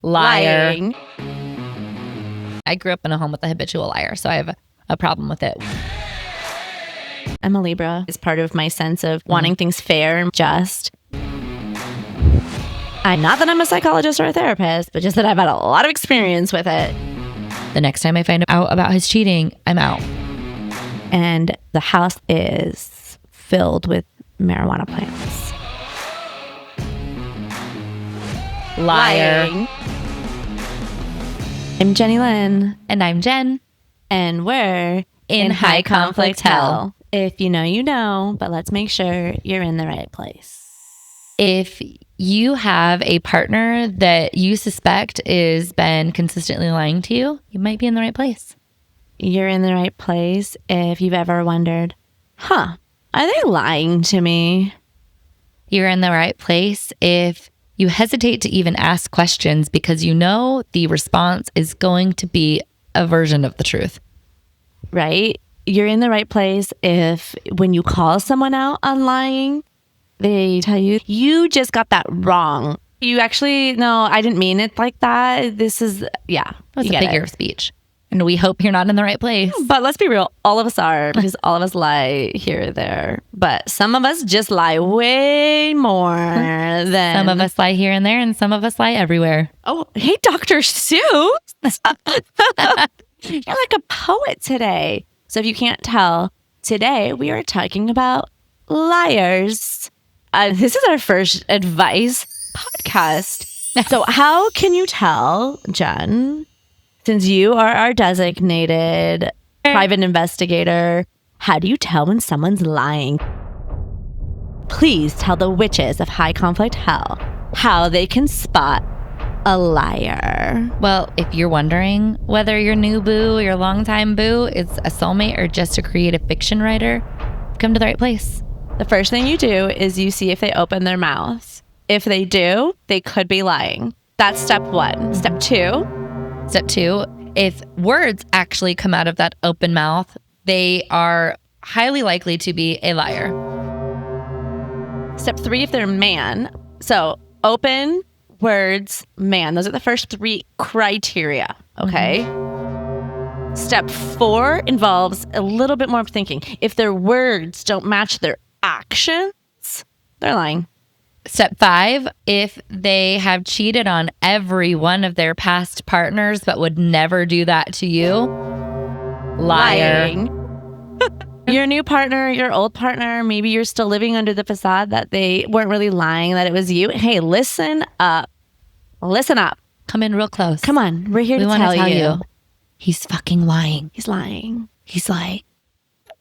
Liar. Lying. I grew up in a home with a habitual liar, so I have a problem with it. I'm a Libra. It's part of my sense of wanting things fair and just. Not that I'm a psychologist or a therapist, but just that I've had a lot of experience with it. The next time I find out about his cheating, I'm out. And the house is filled with marijuana plants. Liar. Lying. I'm JeniLynn. And I'm Jen. And we're In High Conflict Hell. If you know, you know, but let's make sure you're in the right place. If you have a partner that you suspect is been consistently lying to you, you might be in the right place. You're in the right place if you've ever wondered, are they lying to me? You're in the right place if you hesitate to even ask questions because you know the response is going to be a version of the truth. Right? You're in the right place if when you call someone out on lying, they tell you, you just got that wrong. You actually, no, I didn't mean it like that. This is, yeah. That's a figure of speech. And we hope you're not in the right place. But let's be real. All of us are, because all of us lie here or there. But some of us just lie way more than... Some of us lie here and there, and some of us lie everywhere. Oh, hey, Dr. Seuss. You're like a poet today. So if you can't tell, today we are talking about liars. This is our first advice podcast. So how can you tell, Jen, since you are our designated private investigator, how do you tell when someone's lying? Please tell the witches of High Conflict Hell how they can spot a liar. Well, if you're wondering whether your new boo or your longtime boo is a soulmate or just a creative fiction writer, come to the right place. The first thing you do is you see if they open their mouth. If they do, they could be lying. That's step one. Step two, if words actually come out of that open mouth, they are highly likely to be a liar. Step three, if they're man. So open, words, man. Those are the first three criteria, okay? Step four involves a little bit more thinking. If their words don't match their actions, they're lying. Step 5, if they have cheated on every one of their past partners but would never do that to you, liar. Lying. Your new partner, your old partner, maybe you're still living under the facade that they weren't really lying, that it was you. Hey, listen up. Listen up. Come in real close. Come on. We're here to wanna tell you. He's fucking lying. He's lying. He's lying.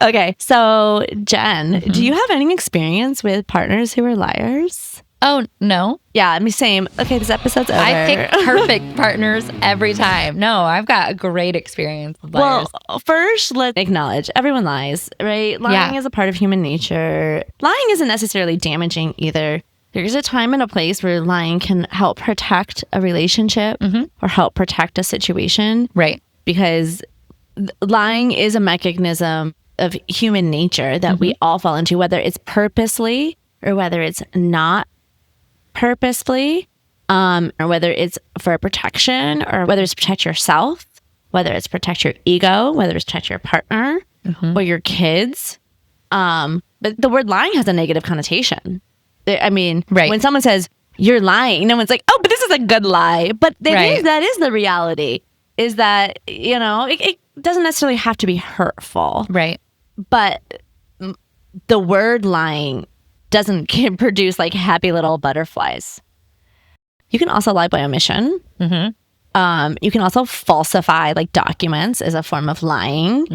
Okay, so Jen, do you have any experience with partners who are liars? Oh, no. Yeah, me same. Okay, this episode's over. I pick perfect partners every time. No, I've got a great experience with liars. Well, first, let's acknowledge everyone lies, right? Lying is a part of human nature. Lying isn't necessarily damaging either. There's a time and a place where lying can help protect a relationship or help protect a situation. Right. Because lying is a mechanism of human nature that we all fall into, whether it's purposely or whether it's not purposefully, or whether it's for protection, or whether it's protect yourself, whether it's protect your ego, whether it's protect your partner or your kids. But the word lying has a negative connotation. I mean, when someone says you're lying, no one's like, oh, but this is a good lie. But that is the reality, is that, you know, it doesn't necessarily have to be hurtful. Right. But the word lying doesn't produce like happy little butterflies. You can also lie by omission. You can also falsify like documents as a form of lying.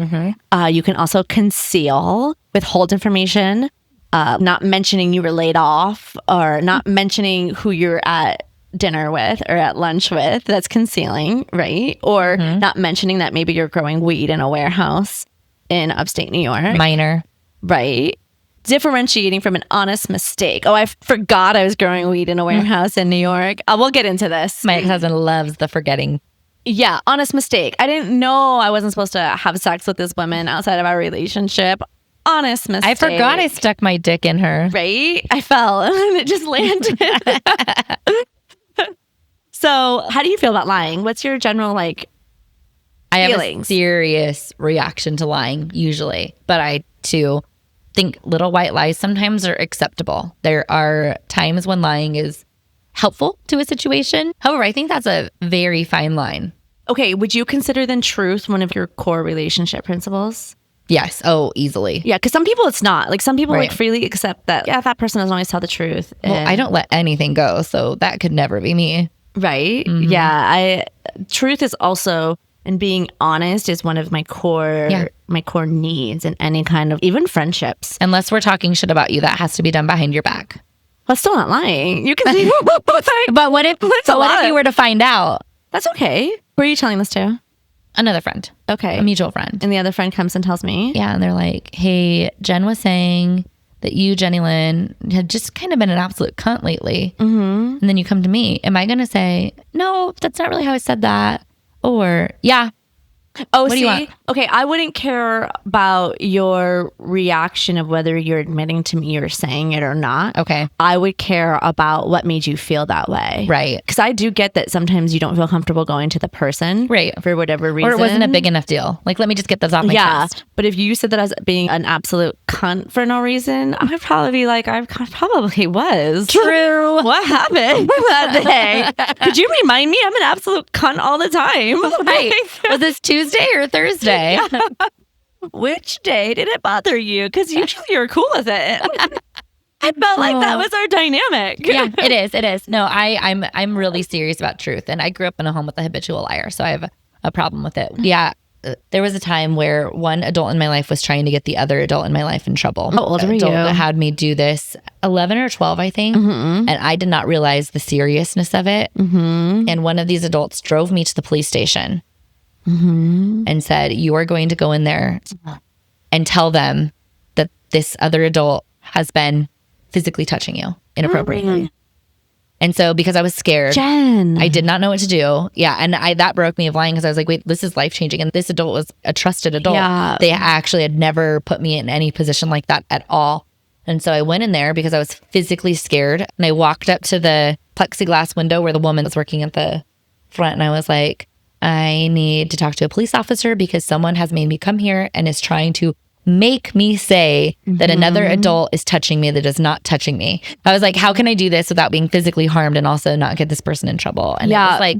You can also conceal, withhold information, not mentioning you were laid off, or not mentioning who you're at dinner with or at lunch with. That's concealing, right? Or not mentioning that maybe you're growing weed in a warehouse in upstate New York. Minor. Right. Differentiating from an honest mistake. Oh, I forgot I was growing weed in a warehouse in New York. We'll get into this. My ex-husband loves the forgetting. Yeah, honest mistake. I didn't know I wasn't supposed to have sex with this woman outside of our relationship. Honest mistake. I forgot I stuck my dick in her. Right? I fell and it just landed. So how do you feel about lying? What's your general like I have feelings? a serious reaction to lying usually, but I too think little white lies sometimes are acceptable. There are times when lying is helpful to a situation. However, I think that's a very fine line. Okay, would you consider then truth one of your core relationship principles? Yes. Oh, easily. Yeah, because some people it's not. Like some people Right. like freely accept that, yeah, that person doesn't always tell the truth. Well, and- I don't let anything go, so that could never be me. Right? Yeah, truth is also, and being honest is one of my core needs in any kind of, even friendships. Unless we're talking shit about you, that has to be done behind your back. Well, still not lying. You can say, But what if you were to find out? that's okay. Who are you telling this to? Another friend, Okay. a mutual friend. And the other friend comes and tells me. Yeah, and they're like, hey, Jen was saying that you, JeniLynn, had just kind of been an absolute cunt lately. Mm-hmm. And then you come to me. Am I going to say, no, that's not really how I said that? Or, yeah. Oh, What do see? you want? Okay, I wouldn't care about your reaction of whether you're admitting to me or saying it or not. Okay. I would care about what made you feel that way. Right. Because I do get that sometimes you don't feel comfortable going to the person. Right. For whatever reason. Or it wasn't a big enough deal. Like, let me just get those off my chest. But if you said that as being an absolute cunt for no reason, I would probably be like, I probably was. True. What happened that day? Could you remind me? I'm an absolute cunt all the time. Right. Was this Tuesday or Thursday? Which day did it bother you? Because usually you're cool with it. I felt like that was our dynamic. Yeah, it is. It is. No, I'm really serious about truth. And I grew up in a home with a habitual liar, so I have a problem with it. Yeah. There was a time where one adult in my life was trying to get the other adult in my life in trouble. How old were you? Adult that had me do this, 11 or 12, I think. And I did not realize the seriousness of it. And one of these adults drove me to the police station and said, you are going to go in there and tell them that this other adult has been physically touching you inappropriately. And so because I was scared, Jen. I did not know what to do. Yeah. And that broke me of lying because I was like, wait, this is life changing. And this adult was a trusted adult. Yeah. They actually had never put me in any position like that at all. And so I went in there because I was physically scared. And I walked up to the plexiglass window where the woman was working at the front. And I was like, I need to talk to a police officer because someone has made me come here and is trying to make me say that another adult is touching me that is not touching me. I was like, how can I do this without being physically harmed and also not get this person in trouble? And it was like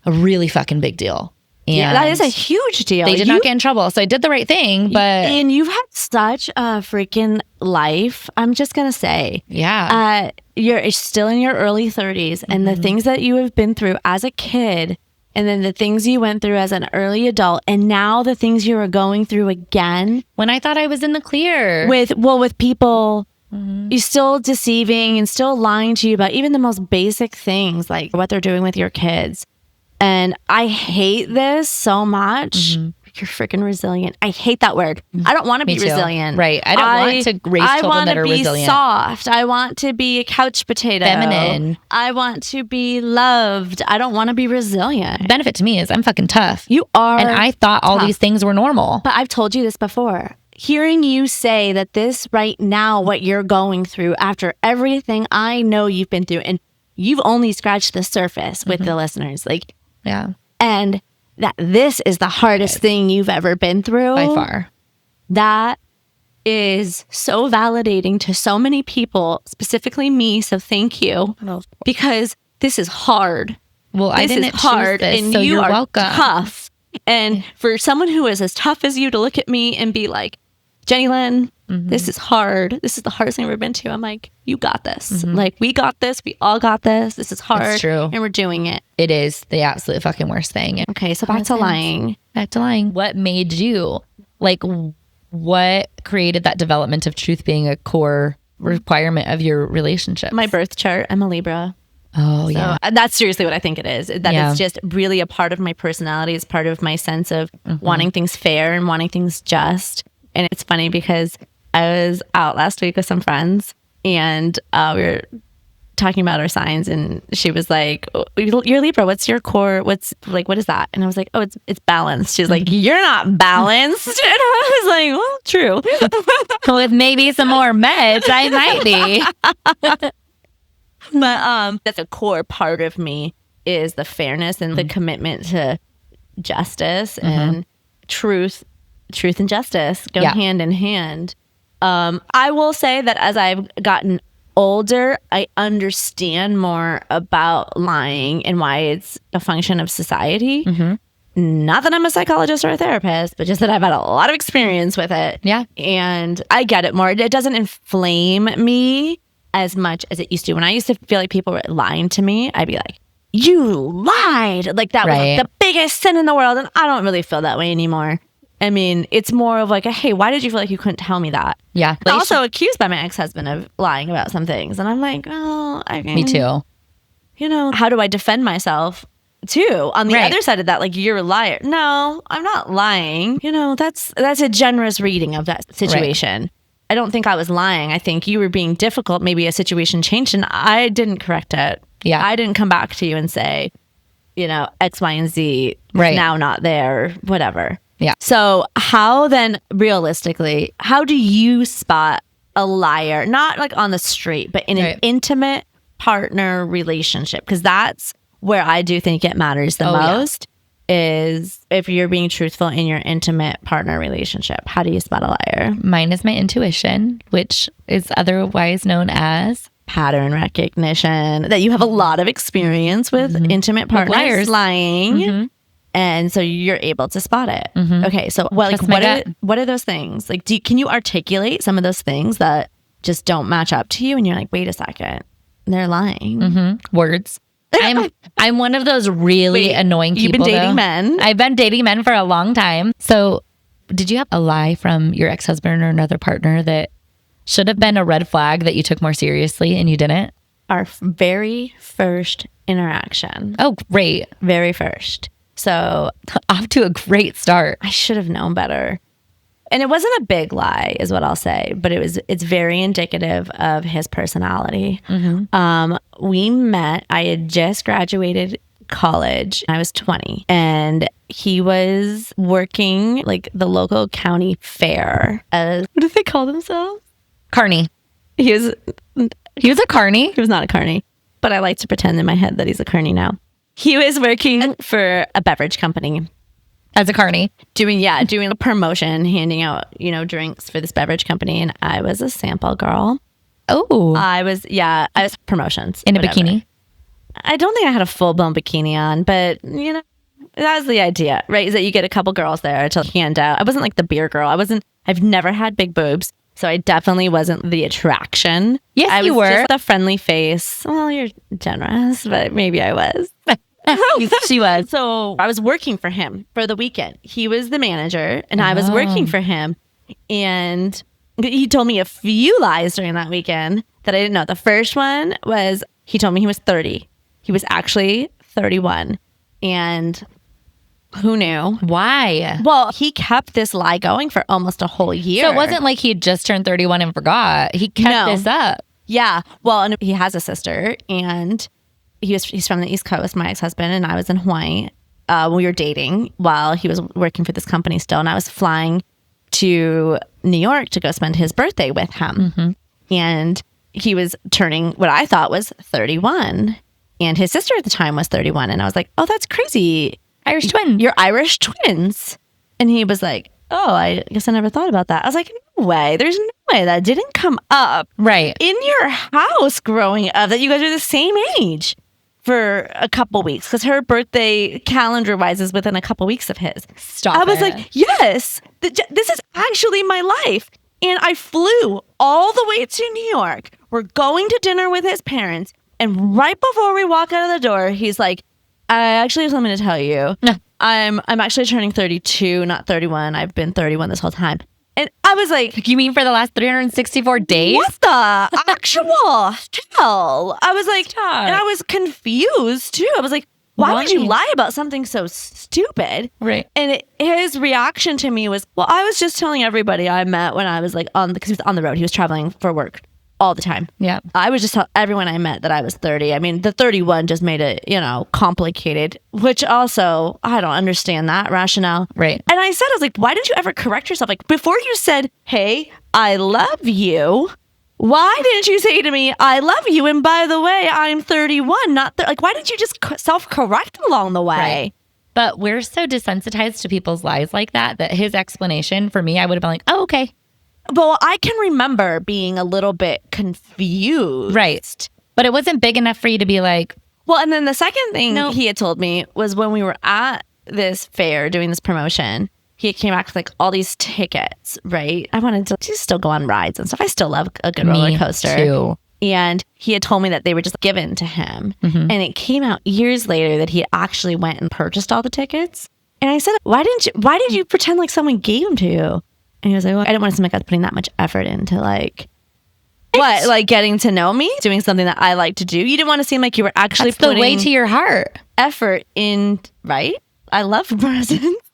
a really fucking big deal. And Yeah, that is a huge deal. they did not get in trouble. So I did the right thing, but And you've had such a freaking life. I'm just going to say. yeah. You're still in your early 30s and the things that you have been through as a kid and then the things you went through as an early adult and now the things you are going through again When I thought I was in the clear. with people you're still deceiving and still lying to you about even the most basic things like what they're doing with your kids. And I hate this so much. You're freaking resilient. I hate that word. I don't want to be Me too. resilient. Right. I don't want to raise children that are resilient. I want to be soft. I want to be a couch potato. Feminine. I want to be loved. I don't want to be resilient. benefit to me is I'm fucking tough. You are. And I thought all tough. these things were normal. But I've told you this before. Hearing you say that this right now, what you're going through after everything I know you've been through, and you've only scratched the surface with the listeners, like, Yeah. and that this is the hardest thing you've ever been through. By far. That is so validating to so many people, specifically me. So thank you, because this is hard. Well, I This didn't is hard, choose this, and so you you're are welcome. tough. And for someone who is as tough as you to look at me and be like, JeniLynn, this is hard. This is the hardest thing I've ever been to. I'm like, you got this. Like, we got this. We all got this. This is hard. It's true. And we're doing it. It is the absolute fucking worst thing. Okay, so back to lying. Back to lying. What made you, like, what created that development of truth being a core requirement of your relationship? My birth chart, I'm a Libra. Oh, yeah. So that's seriously what I think it is. That Yeah. is just really a part of my personality. It's part of my sense of wanting things fair and wanting things just. And it's funny because I was out last week with some friends and we were talking about our signs and she was like, oh, you're Libra. What's your core? What's like, what is that? And I was like, oh, it's balanced. She's like, you're not balanced. And I was like, well, true. With maybe some more meds, I might be. But that's a core part of me is the fairness and the commitment to justice and truth and justice go hand in hand. I will say that as I've gotten older, I understand more about lying and why it's a function of society. Not that I'm a psychologist or a therapist, but just that I've had a lot of experience with it. Yeah. And I get it more. It doesn't inflame me as much as it used to. When I used to feel like people were lying to me, I'd be like, you lied. Like that was like the biggest sin in the world. And I don't really feel that way anymore. I mean, it's more of like, hey, why did you feel like you couldn't tell me that? Yeah. I'm also accused by my ex-husband of lying about some things. And I'm like, oh, I mean, me too. You know, how do I defend myself too? On the other side of that, like, you're a liar. No, I'm not lying. You know, that's a generous reading of that situation. Right. I don't think I was lying. I think you were being difficult. Maybe a situation changed and I didn't correct it. Yeah. I didn't come back to you and say, you know, X, Y, and Z is now not there, whatever. Yeah. So how then, realistically, how do you spot a liar? Not like on the street, but in an intimate partner relationship? Because that's where I do think it matters the most, is if you're being truthful in your intimate partner relationship. How do you spot a liar? Mine is my intuition, which is otherwise known as pattern recognition. That you have a lot of experience with intimate partners lying. And so you're able to spot it. Okay, so like, what are those things? Like, can you articulate some of those things that just don't match up to you? And you're like, wait a second, they're lying. Words. I'm one of those really annoying people. You've been dating men. I've been dating men for a long time. So did you have a lie from your ex-husband or another partner that should have been a red flag that you took more seriously and you didn't? Our very first interaction. Oh, great. Very first. So off to a great start. I should have known better. And it wasn't a big lie, is what I'll say, but it's very indicative of his personality. We met, I had just graduated college. I was 20 and he was working like the local county fair as, what do they call themselves? Carney. He was a carney. He was not a carney, but I like to pretend in my head that he's a carney now. He was working for a beverage company. As a carney. Doing a promotion, handing out, drinks for this beverage company. And I was a sample girl. Oh. I was promotions. In a bikini? I don't think I had a full-blown bikini on, but, that was the idea, right? Is that you get a couple girls there to hand out. I wasn't like the beer girl. I've never had big boobs. So I definitely wasn't the attraction. Yes, you were. I was just a friendly face. Well, you're generous, but maybe I was. She was. So I was working for him for the weekend. He was the manager and I was working for him. And he told me a few lies during that weekend that I didn't know. The first one was he told me he was 30. He was actually 31. And who knew? Why? Well, he kept this lie going for almost a whole year. So it wasn't like he had just turned 31 and forgot. He kept this up. Yeah. Well, and he has a sister and he's from the East Coast, my ex-husband, and I was in Hawaii. We were dating while he was working for this company still. And I was flying to New York to go spend his birthday with him. And he was turning what I thought was 31. And his sister at the time was 31. And I was like, oh, that's crazy. Irish twins. You're Irish twins. And he was like, oh, I guess I never thought about that. I was like, no way. There's no way that didn't come up right in your house growing up, that you guys are the same age for a couple weeks, because her birthday calendar wise is within a couple weeks of his. I was like, yes, this is actually my life. And I flew all the way to New York. We're going to dinner with his parents. And right before we walk out of the door, he's like, I actually have something to tell you. I'm actually turning 32, not 31. I've been 31 this whole time. And I was like, you mean for the last 364 days? What the actual hell? I was like, and I was confused too. I was like, why would you lie about something so stupid? Right. And his reaction to me was, well, I was just telling everybody I met when I was like because he was on the road. He was traveling for work all the time. Yeah. I was just telling everyone I met that I was 30. I mean, the 31 just made it, complicated, which also, I don't understand that rationale. Right. And I was like, why didn't you ever correct yourself? Like, before you said, hey, I love you, why didn't you say to me, I love you, and by the way, I'm 31, not like, why didn't you just self-correct along the way? Right. But we're so desensitized to people's lies like that his explanation for me, I would have been like, oh, okay. Well, I can remember being a little bit confused. Right. But it wasn't big enough for you to be like. Well, and then the second thing he had told me was when we were at this fair doing this promotion, he came back with like all these tickets, right? I wanted to still go on rides and stuff. I still love a good roller coaster. Too. And he had told me that they were just given to him. And it came out years later that he actually went and purchased all the tickets. And I said, why did you pretend like someone gave them to you? And he was like, well, I didn't want to seem like I was putting that much effort into like, what? Like getting to know me? Doing something that I like to do? You didn't want to seem like you were actually putting the way to your heart. Effort in, right? I love presents.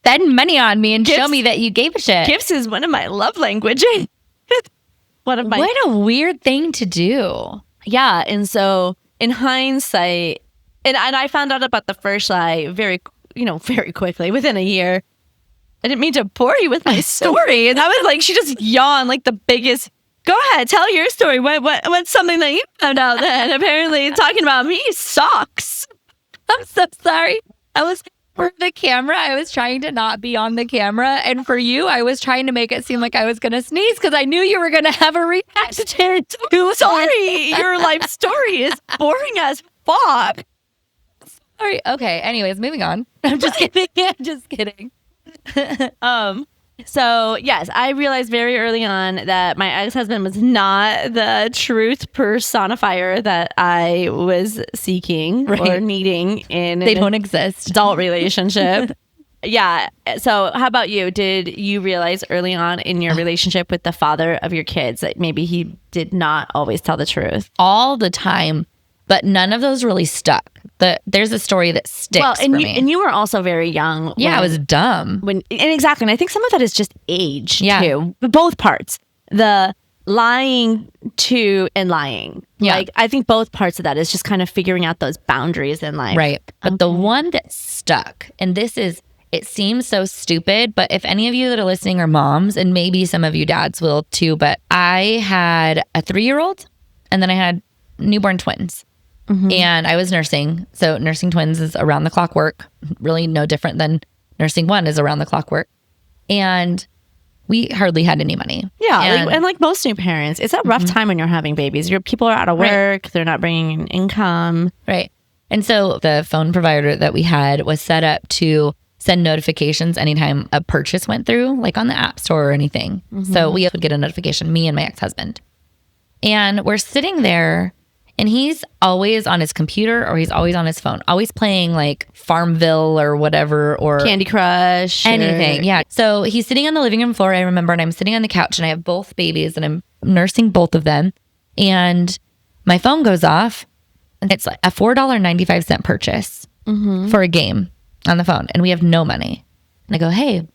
Spend money on me and show me that you gave a shit. Gifts is one of my love languages. What a weird thing to do. Yeah. And so in hindsight, and I found out about the first lie very quickly, within a year. I didn't mean to bore you with my story. And I was like, she just yawned like the biggest. Go ahead, tell your story. What's something that you found out then? Apparently talking about me sucks. I'm so sorry. For the camera, I was trying to not be on the camera. And for you, I was trying to make it seem like I was going to sneeze because I knew you were going to have a reaction. Sorry, your life story is boring as fuck. Sorry. Okay. Anyways, moving on. I'm just kidding. I'm just kidding. So yes, I realized very early on that my ex-husband was not the truth personifier that I was seeking or needing in they don't exist adult relationship. Yeah. So how about you? Did you realize early on in your relationship with the father of your kids that maybe he did not always tell the truth? All the time. But none of those really stuck. There's a story that sticks for me. And you were also very young. Yeah, I was dumb. Exactly. And I think some of that is just age too. Both parts. The lying to and lying. Yeah. Like, I think both parts of that is just kind of figuring out those boundaries in life. Right. But the one that stuck, and it seems so stupid, but if any of you that are listening are moms, and maybe some of you dads will too, but I had a 3-year-old and then I had newborn twins. And I was nursing. So nursing twins is around the clock work. Really no different than nursing one is around the clock work. And we hardly had any money. Yeah. And like most new parents, it's a rough time when you're having babies. People are out of work. Right. They're not bringing in income. Right. And so the phone provider that we had was set up to send notifications anytime a purchase went through, like on the App Store or anything. So we would get a notification, me and my ex-husband. And we're sitting there. And he's always on his computer or he's always on his phone, always playing like Farmville or whatever, or Candy Crush. Anything. Yeah. So he's sitting on the living room floor, I remember, and I'm sitting on the couch and I have both babies and I'm nursing both of them. And my phone goes off and it's like a $4.95 purchase for a game on the phone. And we have no money. And I go, hey,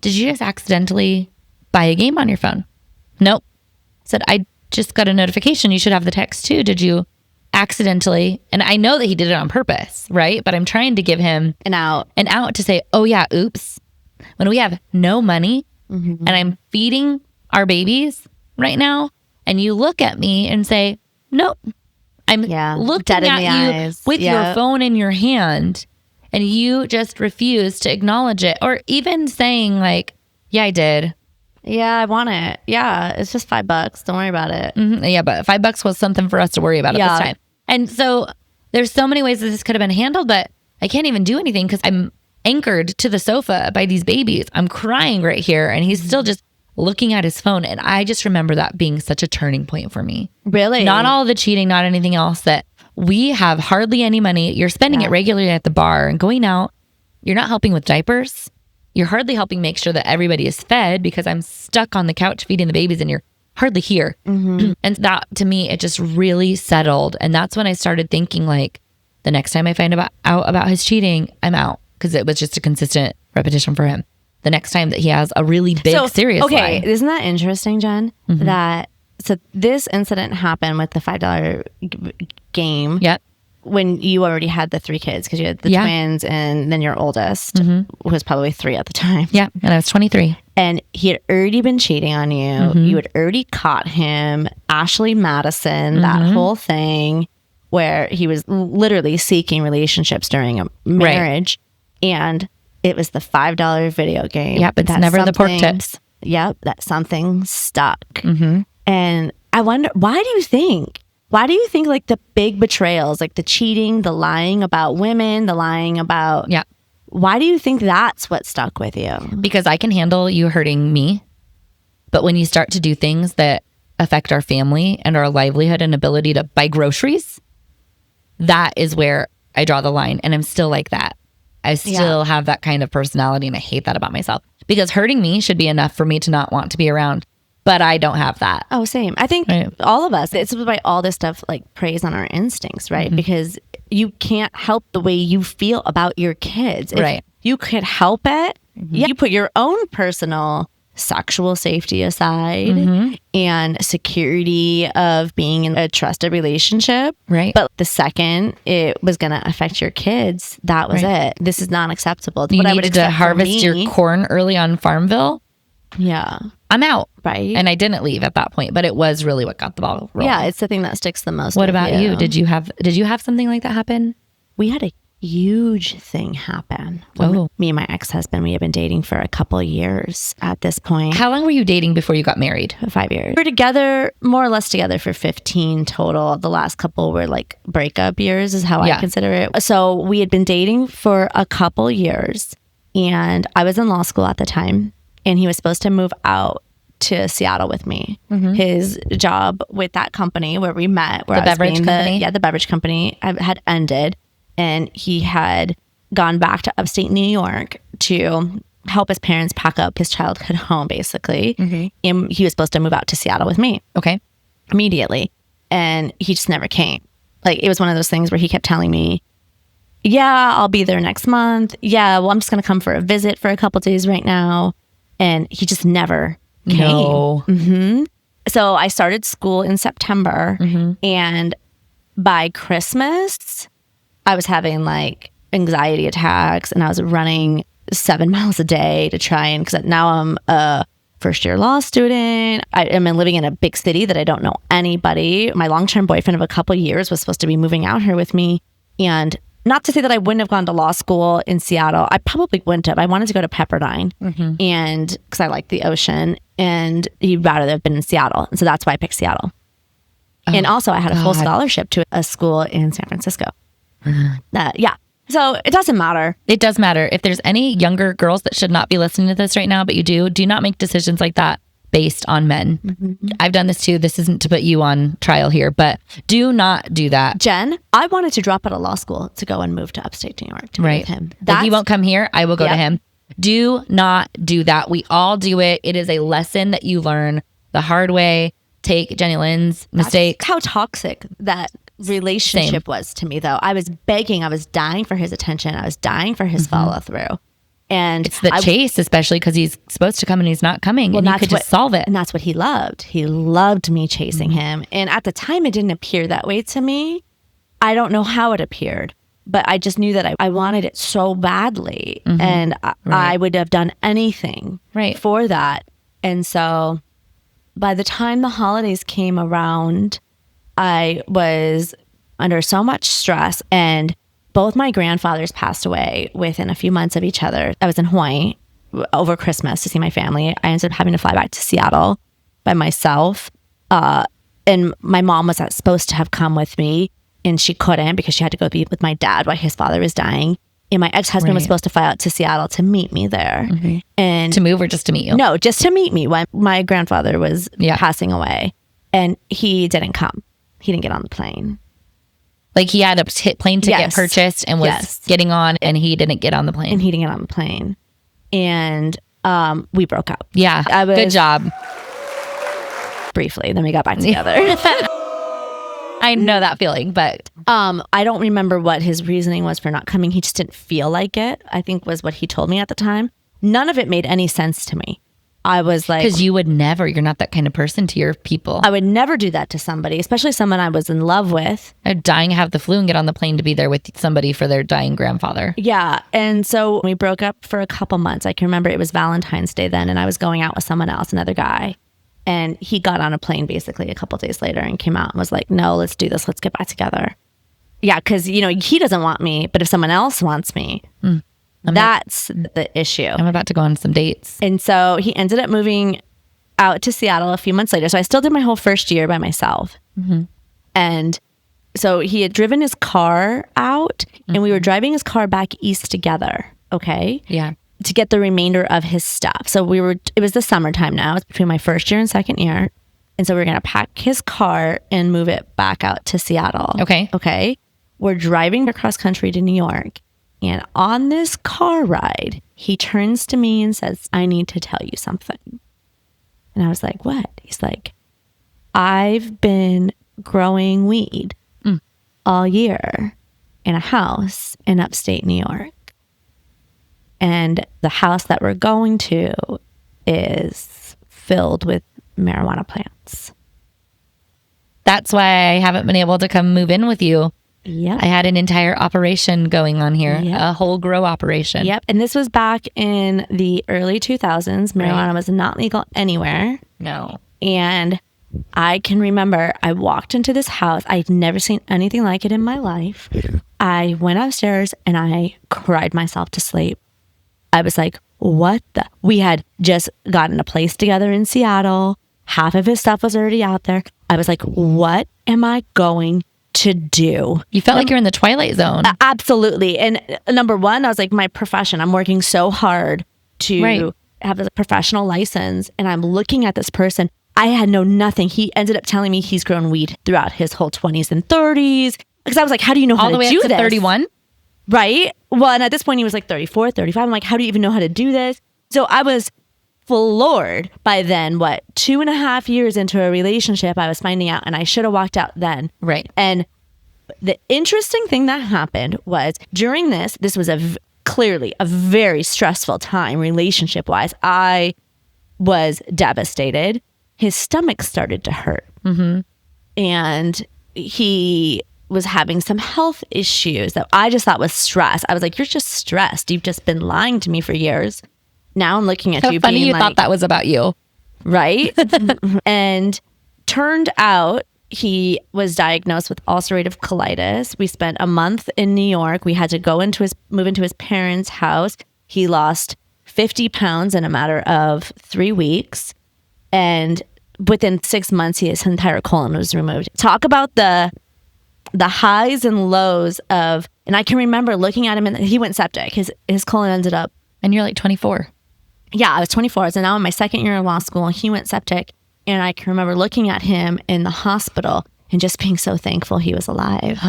did you just accidentally buy a game on your phone? Nope. I said, I just got a notification. You should have the text too. Did you accidentally? And I know that he did it on purpose, right? But I'm trying to give him an out to say, oh yeah, oops. When we have no money and I'm feeding our babies right now, and you look at me and say, nope, I'm looking at you with your phone in your hand, and you just refuse to acknowledge it, or even saying like, yeah, I did. Yeah, I want it. Yeah, it's just $5. Don't worry about it. Yeah, but $5 was something for us to worry about at this time. And so there's so many ways that this could have been handled, but I can't even do anything because I'm anchored to the sofa by these babies. I'm crying right here, and he's still just looking at his phone. And I just remember that being such a turning point for me. Really? Not all the cheating, not anything else, that we have hardly any money. You're spending it regularly at the bar and going out. You're not helping with diapers. You're hardly helping make sure that everybody is fed because I'm stuck on the couch feeding the babies and you're hardly here. And that, to me, it just really settled. And that's when I started thinking, like, the next time I find out about his cheating, I'm out, because it was just a consistent repetition for him. The next time that he has a really big, serious lie. Isn't that interesting, Jen? So this incident happened with the $5 game. Yep. when you already had the 3 kids, because you had the twins and then your oldest, who was probably 3 at the time. Yeah. And I was 23. And he had already been cheating on you. You had already caught him. Ashley Madison, that whole thing where he was literally seeking relationships during a marriage. Right. And it was the $5 video game. Yep. It's never the pork tips. Yep. That something stuck. And I wonder, why do you think like the big betrayals, like the cheating, the lying about women, the lying about... Yeah. Why do you think that's what stuck with you? Because I can handle you hurting me. But when you start to do things that affect our family and our livelihood and ability to buy groceries, that is where I draw the line. And I'm still like that. I still have that kind of personality, and I hate that about myself. Because hurting me should be enough for me to not want to be around. But I don't have that. Oh, same. I think all of us, it's why all this stuff like preys on our instincts, right? Because you can't help the way you feel about your kids. If you could help it, you put your own personal sexual safety aside and security of being in a trusted relationship. Right. But the second it was going to affect your kids, that was it. This is not acceptable. You needed to harvest your corn early on Farmville. Yeah. I'm out. Right. And I didn't leave at that point, but it was really what got the ball rolling. Yeah, it's the thing that sticks the most. What about you? Did you have something like that happen? We had a huge thing happen. Me and my ex-husband, we had been dating for a couple of years at this point. How long were you dating before you got married? 5 years. We were together, more or less together for 15 total. The last couple were like breakup years is how I consider it. So we had been dating for a couple years, and I was in law school at the time. And he was supposed to move out to Seattle with me. His job with that company where we met, where the beverage company? The beverage company had ended. And he had gone back to upstate New York to help his parents pack up his childhood home, basically. And he was supposed to move out to Seattle with me. Okay. Immediately. And he just never came. Like, it was one of those things where he kept telling me, yeah, I'll be there next month. Yeah, well, I'm just going to come for a visit for a couple days right now. And he just never came. No. So I started school in September. And by Christmas, I was having like anxiety attacks, and I was running 7 miles a day to try and, because now I'm a first-year law student. I am living in a big city that I don't know anybody. My long-term boyfriend of a couple years was supposed to be moving out here with me. And not to say that I wouldn't have gone to law school in Seattle. I probably wouldn't have. I wanted to go to Pepperdine, and because I like the ocean, and he'd rather have been in Seattle. And so that's why I picked Seattle. And also I had a full scholarship to a school in San Francisco. So it doesn't matter. It does matter. If there's any younger girls that should not be listening to this right now, but you do not make decisions like that based on men. I've done this too. This isn't to put you on trial here, but do not do that. Jen, I wanted to drop out of law school to go and move to upstate New York to be with him. If he won't come here, I will go to him. Do not do that. We all do it. It is a lesson that you learn the hard way. Take JeniLynn's mistakes. That's how toxic that relationship was to me, though. I was begging. I was dying for his attention. I was dying for his follow through. And it's the chase, especially because he's supposed to come and he's not coming. Well, and you could just solve it. And that's what he loved. He loved me chasing him. And at the time, it didn't appear that way to me. I don't know how it appeared, but I just knew that I wanted it so badly. And I would have done anything for that. And so by the time the holidays came around, I was under so much stress, and both my grandfathers passed away within a few months of each other. I was in Hawaii over Christmas to see my family. I ended up having to fly back to Seattle by myself. And my mom was supposed to have come with me, and she couldn't because she had to go be with my dad while his father was dying. And my ex-husband was supposed to fly out to Seattle to meet me there. And to move or just to meet you? No, just to meet me when my grandfather was passing away. And he didn't come. He didn't get on the plane. Like he had a plane ticket purchased and was getting on, and he didn't get on the plane. And he didn't get on the plane. And we broke up. Yeah. Good job. Briefly. Then we got back together. I know that feeling, but I don't remember what his reasoning was for not coming. He just didn't feel like it, I think was what he told me at the time. None of it made any sense to me. I was like, Because you're not that kind of person to your people. I would never do that to somebody, especially someone I was in love with. They're dying to have the flu and get on the plane to be there with somebody for their dying grandfather. Yeah. And so we broke up for a couple months. I can remember it was Valentine's Day then, and I was going out with someone else, another guy. And he got on a plane basically a couple days later and came out and was like, no, let's do this. Let's get back together. Yeah. Because, he doesn't want me, but if someone else wants me, that's the issue. I'm about to go on some dates. And so he ended up moving out to Seattle a few months later. So I still did my whole first year by myself. And so he had driven his car out and we were driving his car back east together. Okay. Yeah. To get the remainder of his stuff. So it was the summertime now. It's between my first year and second year. And so we were going to pack his car and move it back out to Seattle. Okay. Okay. We're driving across country to New York. And on this car ride, he turns to me and says, I need to tell you something. And I was like, what? He's like, I've been growing weed all year in a house in upstate New York. And the house that we're going to is filled with marijuana plants. That's why I haven't been able to come move in with you. Yep. I had an entire operation going on here, Yep. a whole grow operation. Yep. And this was back in the early 2000s. Marijuana was not legal anywhere. No. And I can remember I walked into this house. I'd never seen anything like it in my life. I went upstairs and I cried myself to sleep. I was like, what the? We had just gotten a place together in Seattle. Half of his stuff was already out there. I was like, what am I going to do? You felt like you're in the Twilight Zone. Absolutely. And number one, I was like, my profession, I'm working so hard to have a professional license. And I'm looking at this person. I had known nothing. He ended up telling me he's grown weed throughout his whole 20s and 30s. Because I was like, how do you know how to do this? All the way up to 31? Right. Well, and at this point he was like 34, 35. I'm like, how do you even know how to do this? So I was floored by then, 2.5 years into a relationship, I was finding out, and I should have walked out then. Right. And the interesting thing that happened was during this was clearly a very stressful time relationship wise. I was devastated. His stomach started to hurt. And he was having some health issues that I just thought was stress. I was like, you're just stressed. You've just been lying to me for years. Now I'm looking at How you funny being you like, thought that was about you. Right? And turned out he was diagnosed with ulcerative colitis. We spent a month in New York. We had to move into his parents' house. He lost 50 pounds in a matter of 3 weeks. And within 6 months, his entire colon was removed. Talk about the highs and lows of, and I can remember looking at him and he went septic. His colon ended up. And you're like 24. Yeah, I was 24. So now in my second year of law school, he went septic. And I can remember looking at him in the hospital and just being so thankful he was alive.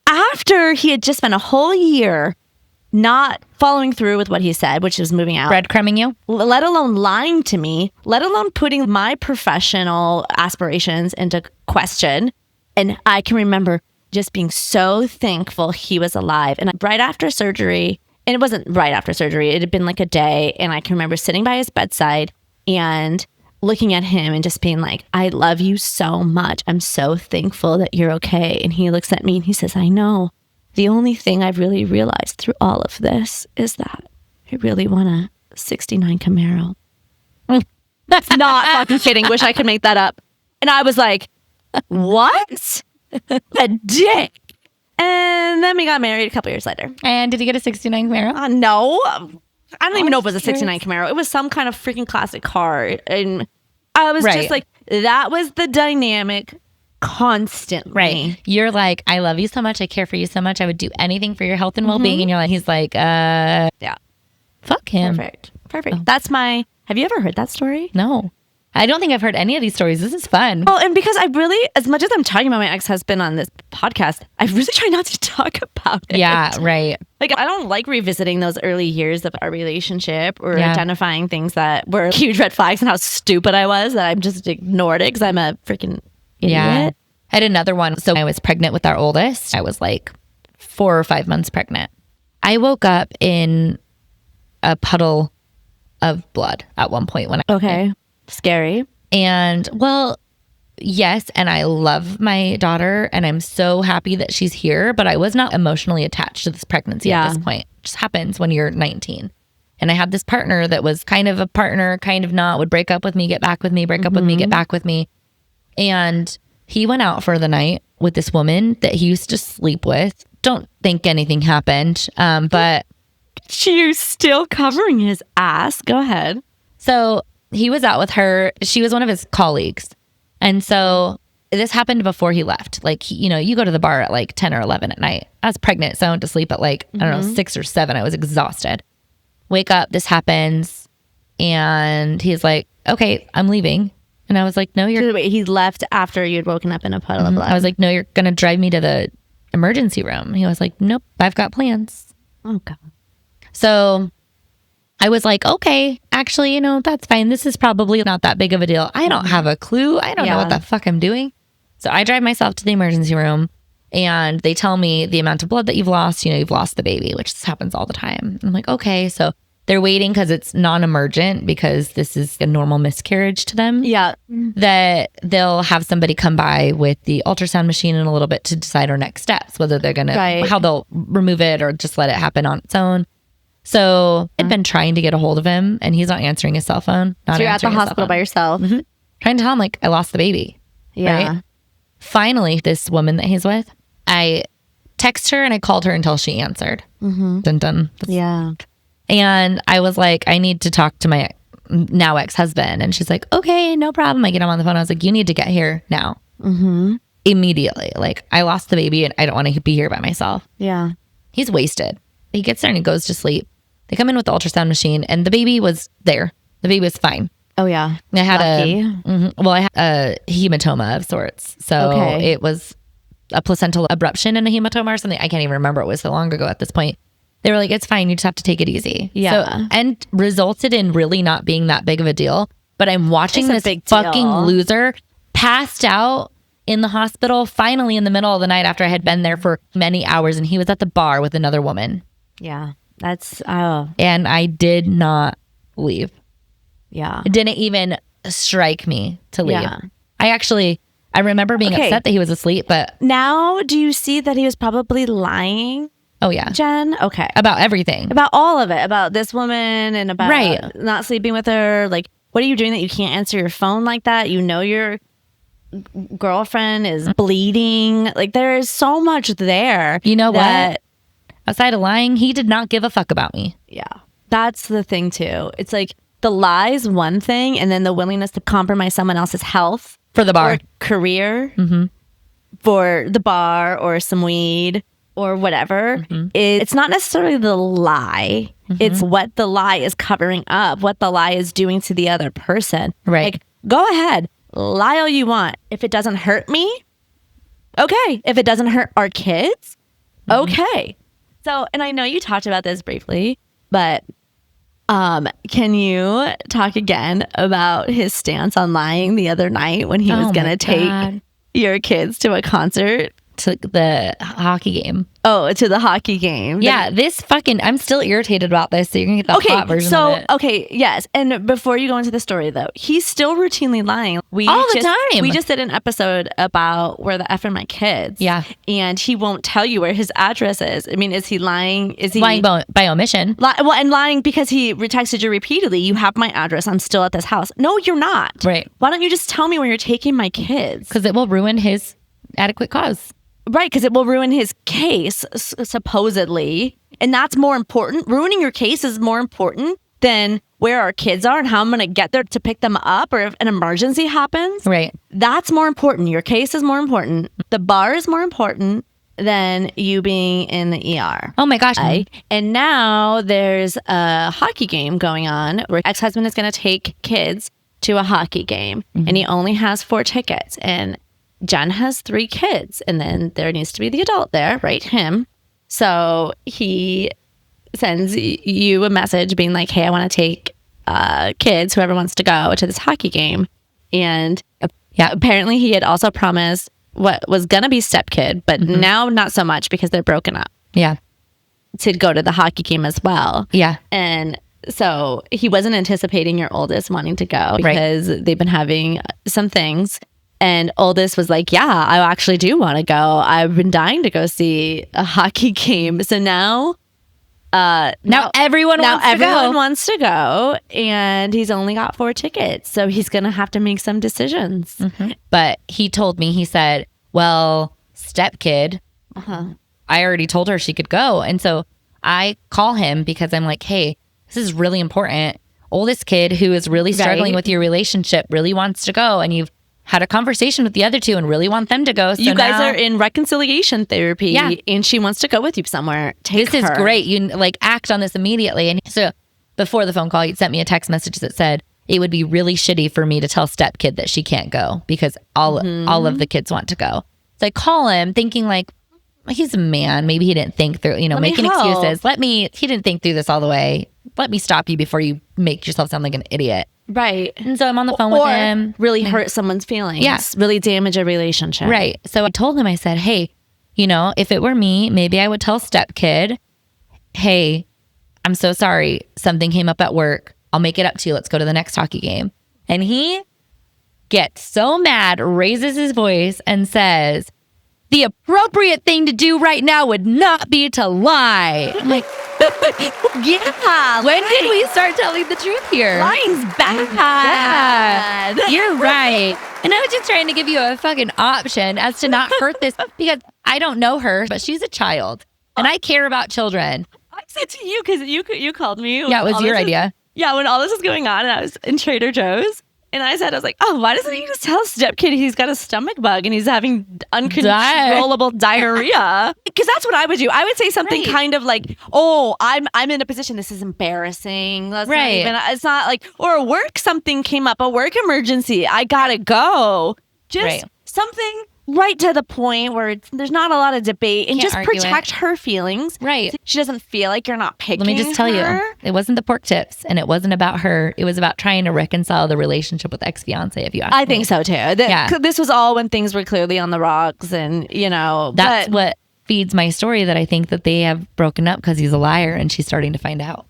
After he had just spent a whole year not following through with what he said, which was moving out. Breadcrumbing you? Let alone lying to me, let alone putting my professional aspirations into question. And I can remember just being so thankful he was alive. And right after surgery, and it wasn't right after surgery, it had been like a day. And I can remember sitting by his bedside and looking at him and just being like, I love you so much. I'm so thankful that you're okay. And he looks at me and he says, I know. The only thing I've really realized through all of this is that I really want a 69 Camaro. That's not fucking kidding. Wish I could make that up. And I was like, what? A dick. And then we got married a couple years later. And did you get a 69 Camaro? No. I don't even know if it was a 69 Camaro. It was some kind of freaking classic car. And I was just like, that was the dynamic constantly. Right. You're like, I love you so much. I care for you so much. I would do anything for your health and well-being. And you're like, he's like, yeah. Fuck him. Perfect. That's have you ever heard that story? No. I don't think I've heard any of these stories. This is fun. Well, and because I really, as much as I'm talking about my ex-husband on this podcast, I really try not to talk about it. Yeah, right. Like, I don't like revisiting those early years of our relationship or identifying things that were huge red flags and how stupid I was that I just ignored it because I'm a freaking idiot. Yeah. I had another one. So I was pregnant with our oldest. I was like 4 or 5 months pregnant. I woke up in a puddle of blood at one point when Okay. Scary. And well, yes, and I love my daughter and I'm so happy that she's here, but I was not emotionally attached to this pregnancy at this point. It just happens when you're 19. And I had this partner that was kind of a partner, kind of not, would break up with me, get back with me, break up with me, get back with me. And he went out for the night with this woman that he used to sleep with. Don't think anything happened. But You're still covering his ass. Go ahead. so he was out with her. She was one of his colleagues. And so this happened before he left. Like, you go to the bar at like 10 or 11 at night. I was pregnant, so I went to sleep at like, I don't know, 6 or 7. I was exhausted. Wake up, this happens. And he's like, okay, I'm leaving. And I was like, no, you're... Wait, he left after you'd woken up in a puddle of blood. I was like, no, you're going to drive me to the emergency room. He was like, nope, I've got plans. Oh, God. So I was like, okay, actually, that's fine. This is probably not that big of a deal. I don't have a clue. I don't know what the fuck I'm doing. So I drive myself to the emergency room and they tell me the amount of blood that you've lost. You've lost the baby, which happens all the time. I'm like, okay. So they're waiting because it's non-emergent because this is a normal miscarriage to them. Yeah. That they'll have somebody come by with the ultrasound machine in a little bit to decide our next steps, whether they're going to, how they'll remove it or just let it happen on its own. So I'd been trying to get a hold of him and he's not answering his cell phone. So you're at the hospital by yourself. Trying to tell him like I lost the baby. Yeah. Right? Finally, this woman that he's with, I text her and I called her until she answered. Dun dun. Yeah. And I was like, I need to talk to my now ex-husband. And she's like, okay, no problem. I get him on the phone. I was like, you need to get here now. Immediately. Like, I lost the baby and I don't want to be here by myself. Yeah. He's wasted. He gets there and he goes to sleep. They come in with the ultrasound machine and the baby was there. The baby was fine. Oh, yeah. I had Lucky. I had a hematoma of sorts. So it was a placental abruption and a hematoma or something. I can't even remember. It was so long ago at this point. They were like, it's fine. You just have to take it easy. Yeah. So, and resulted in really not being that big of a deal. But I'm watching It's a this big fucking deal. loser passed out in the hospital finally in the middle of the night after I had been there for many hours. And he was at the bar with another woman. Yeah. That's, oh, And I did not leave. yeah. It didn't even strike me to leave. Yeah. I remember being upset that he was asleep, but Now, do you see that he was probably lying, oh yeah, Jen? Okay. about everything. About all of it, about this woman and about Right. not sleeping with her. Like, what are you doing that you can't answer your phone like that? Your girlfriend is bleeding. Like, there is so much there. You know that, what? Aside of lying, he did not give a fuck about me. Yeah. That's the thing, too. It's like the lie's one thing, and then the willingness to compromise someone else's health For the bar. or career for the bar or some weed or whatever. It's not necessarily the lie. It's what the lie is covering up, what the lie is doing to the other person. Right. Like, go ahead, lie all you want. If it doesn't hurt me, okay. If it doesn't hurt our kids, okay. So, and I know you talked about this briefly, but can you talk again about his stance on lying the other night when he was going to take your kids to a concert? To the hockey game. Oh, to the hockey game. Yeah, I'm still irritated about this, so you're going to get the hot version of it. Okay, yes. And before you go into the story, though, he's still routinely lying. All the time. We just did an episode about where the F are my kids. Yeah. And he won't tell you where his address is. I mean, is he lying? Is he Lying by omission. and lying because he texted you repeatedly, you have my address, I'm still at this house. No, you're not. Right. Why don't you just tell me where you're taking my kids? Because it will ruin his adequate cause. Right, because it will ruin his case, supposedly. And that's more important. Ruining your case is more important than where our kids are and how I'm going to get there to pick them up or if an emergency happens. Right. That's more important. Your case is more important. The bar is more important than you being in the ER. Oh my gosh. And now there's a hockey game going on where ex-husband is going to take kids to a hockey game and he only has 4 tickets. And Jen has 3 kids, and then there needs to be the adult there, right? Him. So he sends you a message being like, hey, I want to take kids, whoever wants to go to this hockey game. And apparently he had also promised what was going to be stepkid, but now not so much because they're broken up. Yeah. To go to the hockey game as well. Yeah. And So he wasn't anticipating your oldest wanting to go because they've been having some things. And oldest was like, yeah, I actually do want to go. I've been dying to go see a hockey game. So now everyone wants to go, and he's only got 4 tickets. So he's going to have to make some decisions. But he told me, he said, well, stepkid, I already told her she could go. And so I call him because I'm like, hey, this is really important. Oldest kid who is really struggling with your relationship really wants to go. And you've had a conversation with the other 2 and really want them to go. So you guys are in reconciliation therapy, and she wants to go with you somewhere. This is great. You like act on this immediately. And so before the phone call, he sent me a text message that said, it would be really shitty for me to tell stepkid that she can't go because all of the kids want to go. So I call him thinking like, he's a man. Maybe he didn't think through, making excuses. He didn't think through this all the way. Let me stop you before you make yourself sound like an idiot. Right. And so I'm on the phone with him. Really hurt someone's feelings. Yes. Really damage a relationship. Right. So I told him, I said, hey, if it were me, maybe I would tell stepkid, hey, I'm so sorry. Something came up at work. I'll make it up to you. Let's go to the next hockey game. And he gets so mad, raises his voice and says, the appropriate thing to do right now would not be to lie. I'm like, yeah. When did we start telling the truth here? Lying's bad. Yeah, you're right. And I was just trying to give you a fucking option as to not hurt this because I don't know her, but she's a child and I care about children. I said to you because you called me. Yeah, it was your idea. When all this was going on and I was in Trader Joe's. And I was like, oh, why doesn't he just tell stepkid he's got a stomach bug and he's having uncontrollable diarrhea? Because that's what I would do. I would say something kind of like, oh, I'm in a position. This is embarrassing. That's not even, it's not like, or work, something came up, a work emergency. I gotta go. Just something right to the point where there's not a lot of debate and just protect her feelings. Right. She doesn't feel like you're not picking her. Let me just tell you, it wasn't the pork tips and it wasn't about her. It was about trying to reconcile the relationship with ex-fiance, if you ask me. I think so too. This was all when things were clearly on the rocks and, That's what feeds my story that I think that they have broken up because he's a liar and she's starting to find out.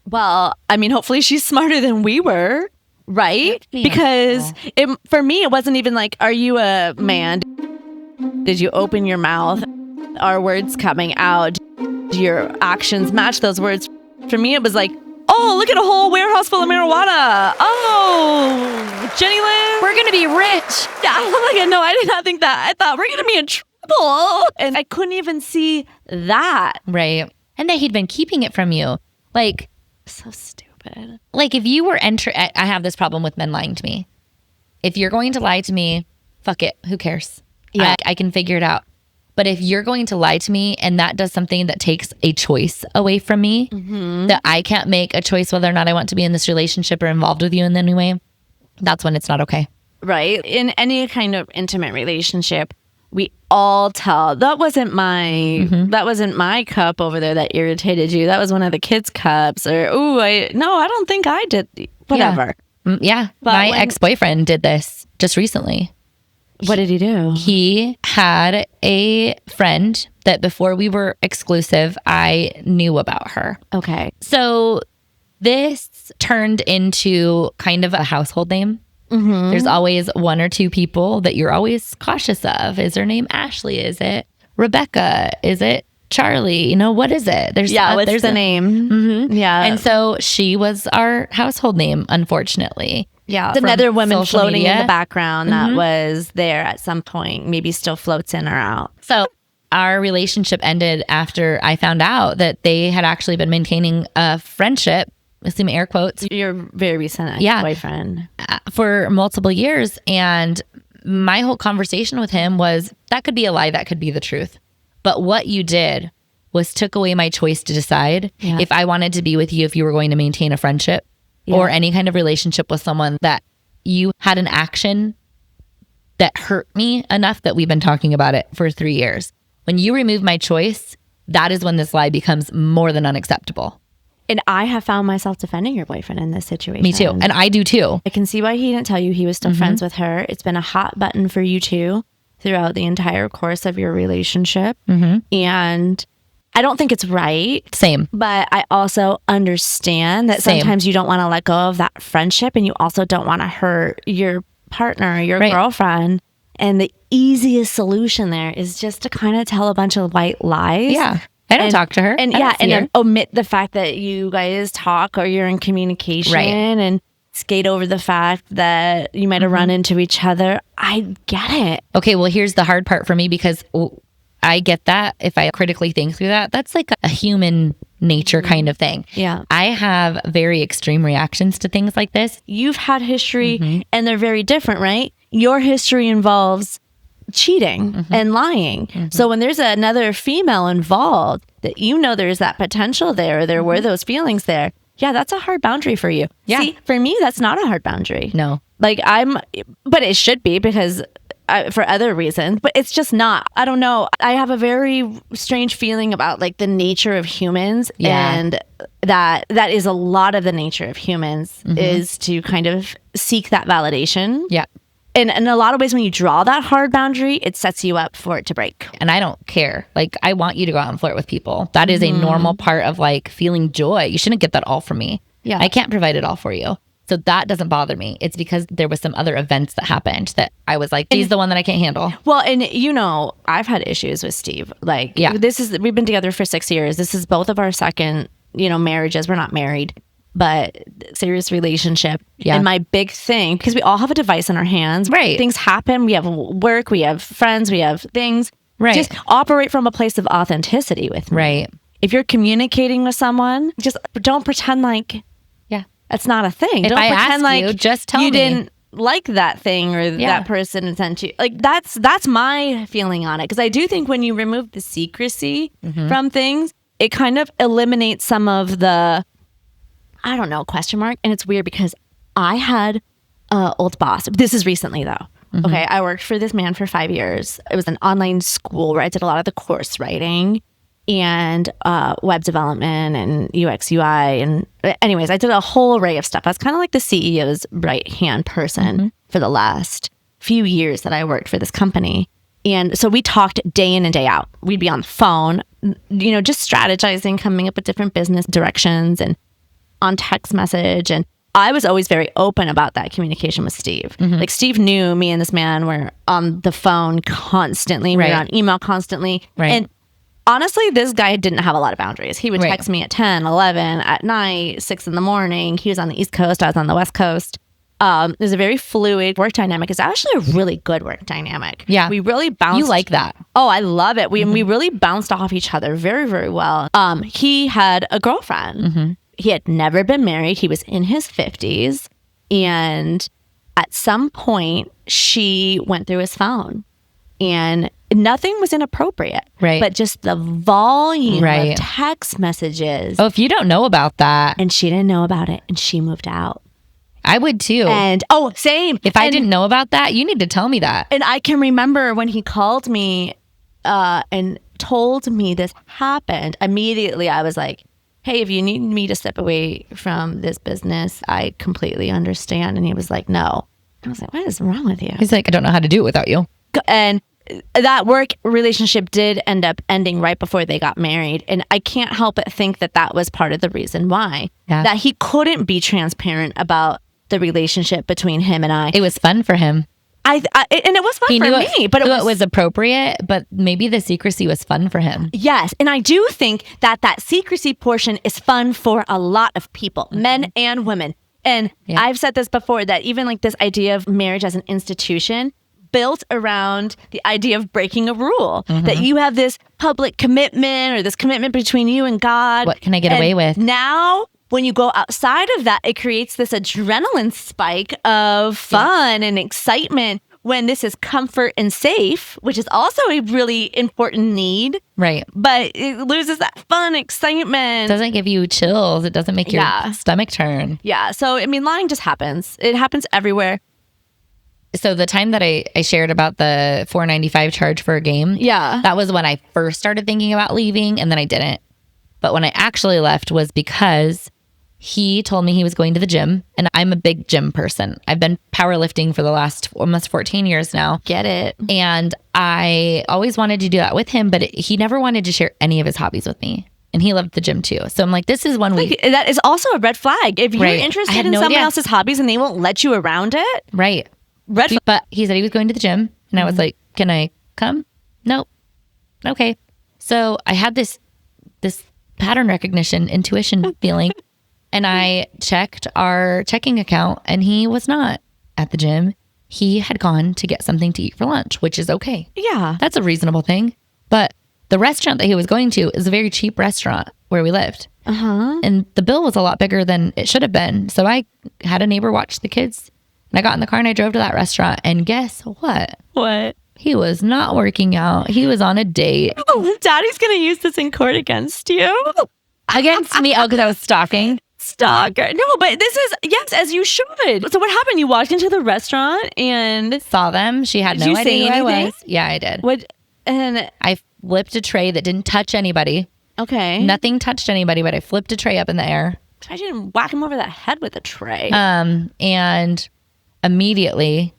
Well, I mean, hopefully she's smarter than we were. Right? Because for me, it wasn't even like, are you a man? Did you open your mouth? Are words coming out? Do your actions match those words? For me, it was like, oh, look at a whole warehouse full of marijuana. Oh, JeniLynn, we're going to be rich. Yeah, I'm like, no, I did not think that. I thought we're going to be in trouble. And I couldn't even see that. Right. And that he'd been keeping it from you. Like, so stupid. Like if you were I have this problem with men lying to me. If you're going to lie to me, fuck it. Who cares? Yeah. I can figure it out. But if you're going to lie to me and that does something that takes a choice away from me, that I can't make a choice whether or not I want to be in this relationship or involved with you in any way, that's when it's not okay. Right. In any kind of intimate relationship, we all tell that wasn't my cup over there that irritated you. That was one of the kids' cups. Or I don't think I did. Whatever. Yeah. My ex-boyfriend did this just recently. What did he do? He had a friend that before we were exclusive, I knew about her. Okay. So this turned into kind of a household name. There's always 1 or 2 people that you're always cautious of. Is her name Ashley? Is it Rebecca? Is it Charlie? What is it? There's the name. Yeah. And so she was our household name, unfortunately. Yeah. There's another woman floating in the background that was there at some point, maybe still floats in or out. So our relationship ended after I found out that they had actually been maintaining a friendship, assume air quotes. Your very recent boyfriend. For multiple years. And my whole conversation with him was, that could be a lie, that could be the truth. But what you did was took away my choice to decide if I wanted to be with you, if you were going to maintain a friendship or any kind of relationship with someone that you had an action that hurt me enough that we've been talking about it for 3 years. When you remove my choice, that is when this lie becomes more than unacceptable. And I have found myself defending your boyfriend in this situation. Me too. And I do too. I can see why he didn't tell you he was still friends with her. It's been a hot button for you two throughout the entire course of your relationship. And I don't think it's right. Same. But I also understand that Same. sometimes you don't want to let go of that friendship, and you also don't want to hurt your partner or your girlfriend. And the easiest solution there is just to kind of tell a bunch of white lies. Yeah. I don't talk to her. And then omit the fact that you guys talk or you're in communication, and skate over the fact that you might have run into each other. I get it. Okay, well, here's the hard part for me, because I get that. If I critically think through that, that's like a human nature kind of thing. Yeah. I have very extreme reactions to things like this. You've had history and they're very different, right? Your history involves cheating and lying. So when there's another female involved, that you know there's that potential there were those feelings there. Yeah, that's a hard boundary for you. Yeah. See, for me, that's not a hard boundary. No. Like but it should be, because for other reasons, but it's just not. I don't know. I have a very strange feeling about like the nature of humans, and that is a lot of the nature of humans is to kind of seek that validation. Yeah. And in a lot of ways, when you draw that hard boundary, it sets you up for it to break. And I don't care. Like, I want you to go out and flirt with people. That is a normal part of like feeling joy. You shouldn't get that all from me. Yeah. I can't provide it all for you. So that doesn't bother me. It's because there was some other events that happened that I was like, he's the one that I can't handle. Well, and I've had issues with Steve. Like, we've been together for 6 years. This is both of our second, marriages. We're not married, but serious relationship. Yeah. And my big thing, because we all have a device in our hands. Right. Things happen. We have work. We have friends. We have things. Right. Just operate from a place of authenticity with me. Right. If you're communicating with someone, just don't pretend like that's not a thing. If Don't I pretend ask like you, just tell you me. didn't like that thing or that person intend to. Like that's my feeling on it. Because I do think when you remove the secrecy from things, it kind of eliminates some of the, I don't know, question mark. And it's weird because I had an old boss. This is recently though. Okay, I worked for this man for 5 years. It was an online school where I did a lot of the course writing and web development and UX, UI. And anyways, I did a whole array of stuff. I was kind of like the CEO's right-hand person for the last few years that I worked for this company. And so we talked day in and day out. We'd be on the phone, just strategizing, coming up with different business directions and on text message. And I was always very open about that communication with Steve. Like Steve knew me and this man were on the phone constantly. We were on email constantly. Right. And honestly, this guy didn't have a lot of boundaries. He would text me at 10, 11, at night, 6 in the morning. He was on the East Coast. I was on the West Coast. It was a very fluid work dynamic. It's actually a really good work dynamic. Yeah. We really bounced. You like that? Oh, I love it. We really bounced off each other very, very well. He had a girlfriend. He had never been married. He was in his 50s. And at some point, she went through his phone. And nothing was inappropriate. Right. But just the volume of text messages. Oh, if you don't know about that. And she didn't know about it. And she moved out. I would too. And same. If I didn't know about that, you need to tell me that. And I can remember when he called me and told me this happened, immediately I was like, hey, if you need me to step away from this business, I completely understand. And he was like, no. I was like, what is wrong with you? He's like, I don't know how to do it without you. And that work relationship did end up ending right before they got married. And I can't help but think that was part of the reason why. Yeah. That he couldn't be transparent about the relationship between him and I. It was fun for him. And it was fun for me. But it was appropriate, but maybe the secrecy was fun for him. Yes. And I do think that secrecy portion is fun for a lot of people, men and women. And I've said this before, that even like this idea of marriage as an institution built around the idea of breaking a rule, that you have this public commitment or this commitment between you and God. What can I get away with? Now, when you go outside of that, it creates this adrenaline spike of fun and excitement when this is comfort and safe, which is also a really important need. Right. But it loses that fun excitement. It doesn't give you chills. It doesn't make your stomach turn. Yeah. So, I mean, lying just happens. It happens everywhere. So the time that I shared about the $4.95 charge for a game, that was when I first started thinking about leaving, and then I didn't. But when I actually left was because he told me he was going to the gym, and I'm a big gym person. I've been powerlifting for the last almost 14 years now. Get it. And I always wanted to do that with him, but he never wanted to share any of his hobbies with me. And he loved the gym too. So I'm like, this is one week. That is also a red flag. If you're interested in someone else's hobbies and they won't let you around it. Right. Red flag. But he said he was going to the gym. And I was like, can I come? Nope. Okay. So I had this pattern recognition, intuition feeling. And I checked our checking account, and he was not at the gym. He had gone to get something to eat for lunch, which is okay. Yeah. That's a reasonable thing. But the restaurant that he was going to is a very cheap restaurant where we lived. And the bill was a lot bigger than it should have been. So I had a neighbor watch the kids, and I got in the car and I drove to that restaurant. And guess what? What? He was not working out. He was on a date. Oh, Daddy's going to use this in court against you. Against me? Oh, because I was stalking. Stalker. No, but this is, yes, as you should. So what happened? You walked into the restaurant and saw them. She had no Did you idea say who I anything? was. Yeah, I did. What? And I flipped a tray that didn't touch anybody. okay. Nothing touched anybody, but I flipped a tray up in the air. I didn't whack him over the head with a tray. And immediately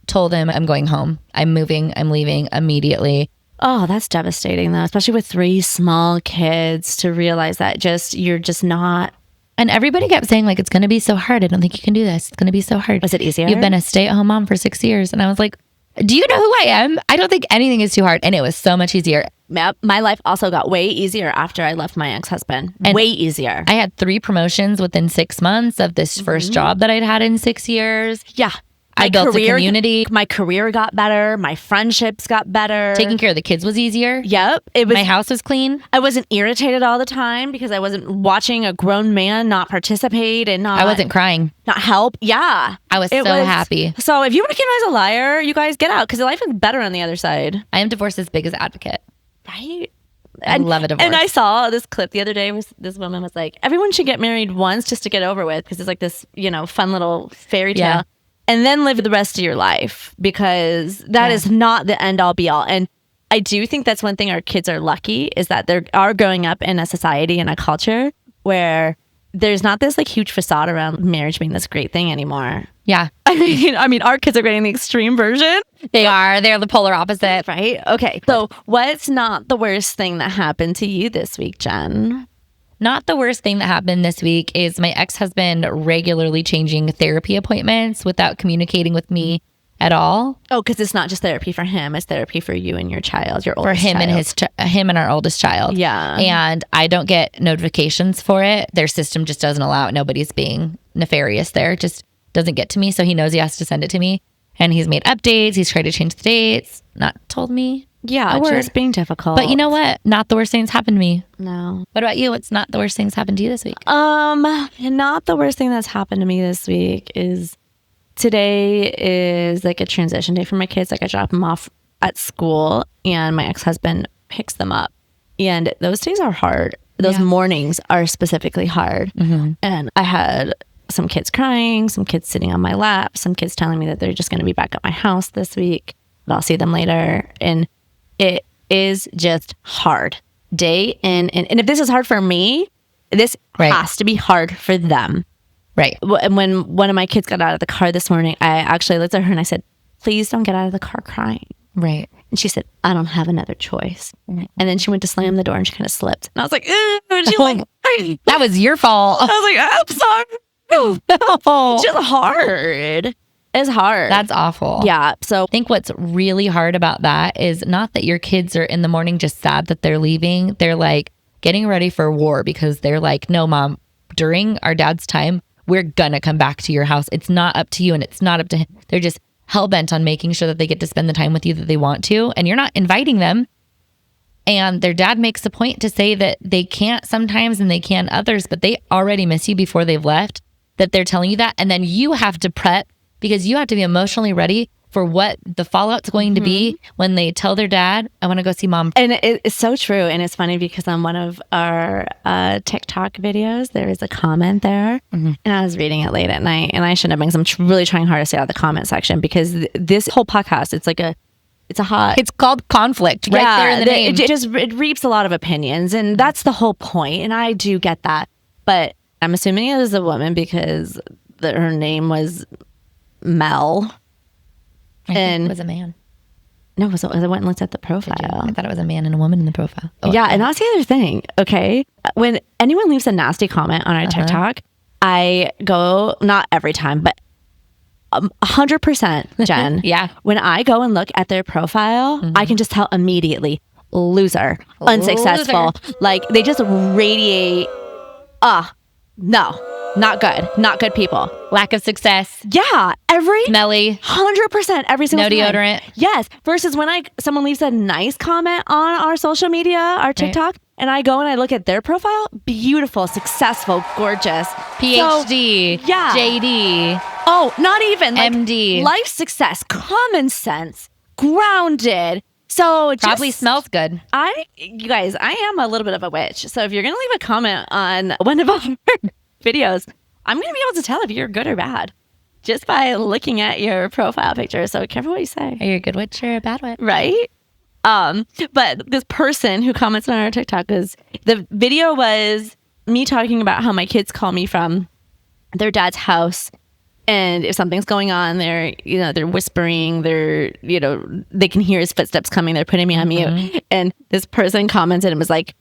told him, I'm going home. I'm moving. I'm leaving immediately. Oh, that's devastating though, especially with 3 small kids, to realize that you're just not. And everybody kept saying, like, it's going to be so hard. I don't think you can do this. It's going to be so hard. Was it easier? You've been a stay-at-home mom for 6 years. And I was like, do you know who I am? I don't think anything is too hard. And it was so much easier. My life also got way easier after I left my ex-husband. And way easier. I had 3 promotions within 6 months of this first job that I'd had in 6 years. Yeah. I built a community. My career got better. My friendships got better. Taking care of the kids was easier. Yep. It was. My house was clean. I wasn't irritated all the time because I wasn't watching a grown man not participate and not. I wasn't crying. Not help. Yeah. I was so happy. So if you recognize a liar, you guys get out because life is better on the other side. I am divorce's biggest advocate. Right? I love a divorce. And I saw this clip the other day where this woman was like, everyone should get married once just to get over with because it's like this, fun little fairy tale. Yeah. And then live the rest of your life because that is not the end all be all. And I do think that's one thing our kids are lucky is that they are growing up in a society and a culture where there's not this like huge facade around marriage being this great thing anymore. Yeah. I mean, our kids are getting the extreme version. They are. They're the polar opposite. Right? Okay. So what's not the worst thing that happened to you this week, Jen? Not the worst thing that happened this week is my ex-husband regularly changing therapy appointments without communicating with me at all. Oh, because it's not just therapy for him; it's therapy for you and your child, your oldest for him child. and him and our oldest child. Yeah, and I don't get notifications for it. Their system just doesn't allow it. Nobody's being nefarious there. It just doesn't get to me. So he knows he has to send it to me, and he's made updates. He's tried to change the dates. Not told me. Yeah, just being difficult. But you know what? Not the worst things happened to me. No. What about you? What's not the worst things happened to you this week? Not the worst thing that's happened to me this week is today is like a transition day for my kids. Like I drop them off at school and my ex-husband picks them up. And those days are hard. Those mornings are specifically hard. Mm-hmm. And I had some kids crying, some kids sitting on my lap, some kids telling me that they're just going to be back at my house this week, but I'll see them later. And it is just hard day in. And if this is hard for me, this has to be hard for them. Right. And when one of my kids got out of the car this morning, I actually looked at her and I said, please don't get out of the car crying. Right. And she said, I don't have another choice. And then she went to slam the door and she kind of slipped. And I was like, ew. And she like, that was your fault. I was like, I'm sorry. It's just hard. It's hard. That's awful. Yeah. So I think what's really hard about that is not that your kids are in the morning just sad that they're leaving. They're like getting ready for war because they're like, no, Mom, during our dad's time, we're gonna come back to your house. It's not up to you and it's not up to him. They're just hell-bent on making sure that they get to spend the time with you that they want to. And you're not inviting them. And their dad makes a point to say that they can't sometimes and they can others, but they already miss you before they've left, that they're telling you that. And then you have to prep because you have to be emotionally ready for what the fallout's going to be when they tell their dad, I want to go see Mom. And it's so true. And it's funny because on one of our TikTok videos, there is a comment there. Mm-hmm. And I was reading it late at night and I shouldn't have because I'm really trying hard to stay out of the comment section because this whole podcast, it's called conflict right there in the name. It reaps a lot of opinions and that's the whole point. And I do get that. But I'm assuming it was a woman because her name was Mel. I think it was a man. No, I went and looked at the profile. I thought it was a man and a woman in the profile. Oh, yeah, and that's the other thing, okay? When anyone leaves a nasty comment on our TikTok, I go, not every time, but 100%, Jen. Yeah. When I go and look at their profile, I can just tell immediately, loser, unsuccessful. Like, they just radiate, no, not good. Not good people. Lack of success. Yeah. Smelly. 100% every single No time. deodorant. Yes. Versus when someone leaves a nice comment on our social media, our TikTok, and I go and I look at their profile, beautiful, successful, gorgeous. PhD. So, yeah. JD. Oh, not even. Like, MD. Life success, common sense, grounded. So Probably smells good. You guys, I am a little bit of a witch. So if you're going to leave a comment on one of our videos, I'm going to be able to tell if you're good or bad just by looking at your profile picture. So careful what you say. Are you a good witch or a bad witch? Right? But this person who comments on our TikTok the video was me talking about how my kids call me from their dad's house. And if something's going on, they're whispering, they can hear his footsteps coming. They're putting me on mute. And this person commented and was like,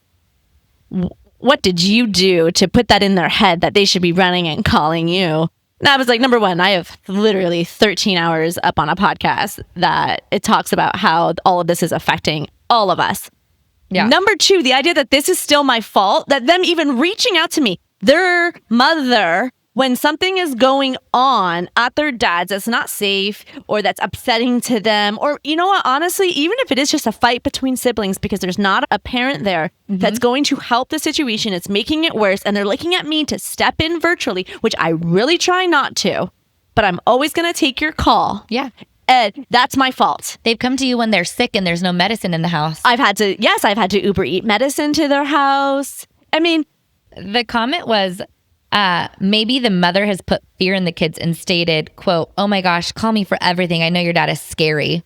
what did you do to put that in their head that they should be running and calling you? And I was like, number one, I have literally 13 hours up on a podcast that it talks about how all of this is affecting all of us. Yeah. Number two, the idea that this is still my fault, that them even reaching out to me, their mother, when something is going on at their dad's that's not safe or that's upsetting to them, or you know what, honestly, even if it is just a fight between siblings because there's not a parent there that's going to help the situation, it's making it worse, and they're looking at me to step in virtually, which I really try not to, but I'm always going to take your call. Yeah. Ed, that's my fault. They've come to you when they're sick and there's no medicine in the house. I've had to Uber eat medicine to their house. I mean, the comment was, maybe the mother has put fear in the kids and stated, quote, "Oh my gosh, call me for everything. I know your dad is scary."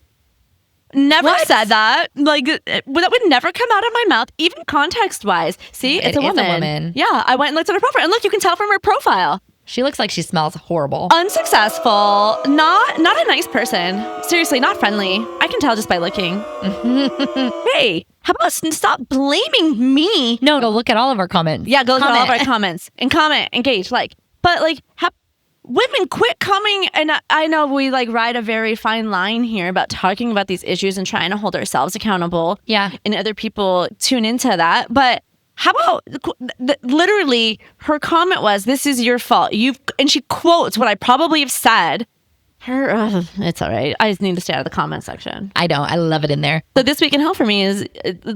Never said that. Like, that would never come out of my mouth, even context wise. See, it's a woman. Yeah, I went and looked at her profile. And look, you can tell from her profile. She looks like she smells horrible. Unsuccessful. Not a nice person. Seriously, not friendly. I can tell just by looking. Hey, how about stop blaming me? No, go look at all of our comments. Yeah, go look at all of our comments. And comment, engage, women quit coming. And I know we ride a very fine line here about talking about these issues and trying to hold ourselves accountable. Yeah. And other people tune into that. But how about literally her comment was, "This is your fault." And she quotes what I probably have said. It's all right. I just need to stay out of the comment section. I don't. I love it in there. So this week in hell for me is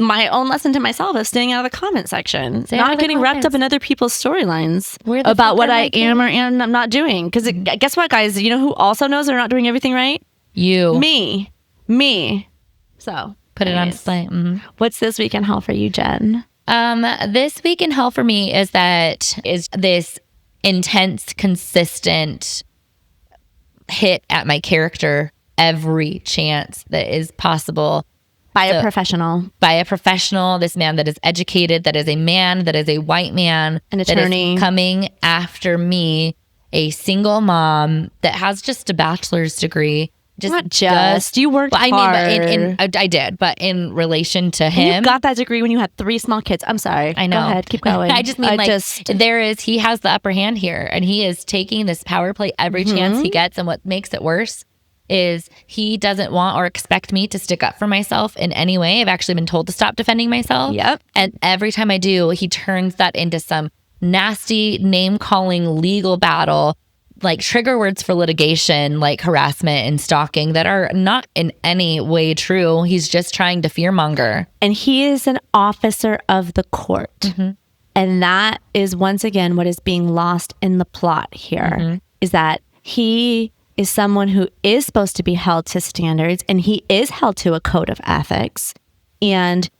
my own lesson to myself of staying out of the comment section, not getting wrapped up in other people's storylines about what I am or am not doing. Because guess what, guys? You know who also knows they're not doing everything right? You. Me. So put it on display. Mm-hmm. What's this week in hell for you, Jen? This week in hell for me is this intense, consistent hit at my character every chance that is possible by a professional, this man that is educated, that is a man, that is a white man, an attorney, that is coming after me, a single mom that has just a bachelor's degree. You worked hard. I did, but in relation to him, you got that degree when you had 3 small kids. I'm sorry. I know. Go ahead, keep going. I just mean he has the upper hand here, and he is taking this power play every chance he gets. And what makes it worse is he doesn't want or expect me to stick up for myself in any way. I've actually been told to stop defending myself. Yep. And every time I do, he turns that into some nasty name calling legal battle, like trigger words for litigation, like harassment and stalking, that are not in any way true. He's just trying to fearmonger. And he is an officer of the court. And that is once again what is being lost in the plot here, is that he is someone who is supposed to be held to standards, and he is held to a code of ethics. And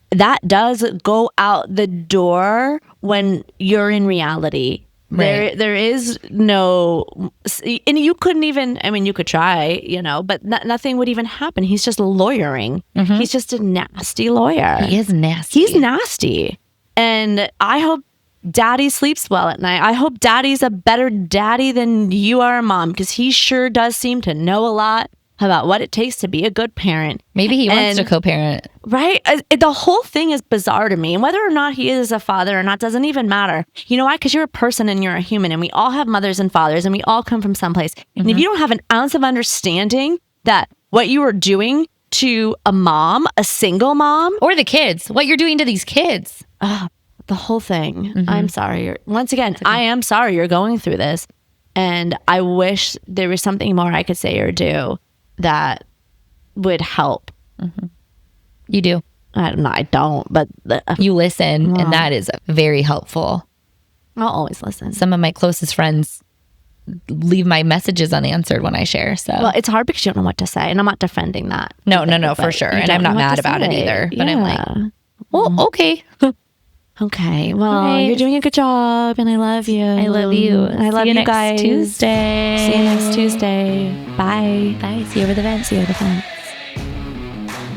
that does go out the door when you're in reality. Right. There is no, and you couldn't even, I mean, you could try, but nothing would even happen. He's just lawyering. He's just a nasty lawyer. He is nasty. He's nasty. And I hope daddy sleeps well at night. I hope daddy's a better daddy than you are a mom, because he sure does seem to know a lot about what it takes to be a good parent. Maybe he wants to co-parent. Right? The whole thing is bizarre to me. And whether or not he is a father or not doesn't even matter. You know why? Because you're a person and you're a human, and we all have mothers and fathers, and we all come from someplace. And if you don't have an ounce of understanding that what you are doing to a mom, a single mom, or the kids, what you're doing to these kids, the whole thing. I'm sorry. Once again, I am sorry you're going through this. And I wish there was something more I could say or do that would help. You do. I don't, but you listen, and that is very helpful. I'll always listen. Some of my closest friends leave my messages unanswered when I share. So well, it's hard because you don't know what to say, and I'm not defending that. No, for sure. And I'm not mad about it either. But I'm like, well, okay. Okay. Well, you're doing a good job, and I love you. I love you. And I love you guys. Tuesday. See you next Tuesday. Bye. Bye. See you over the vent. See you over the vent.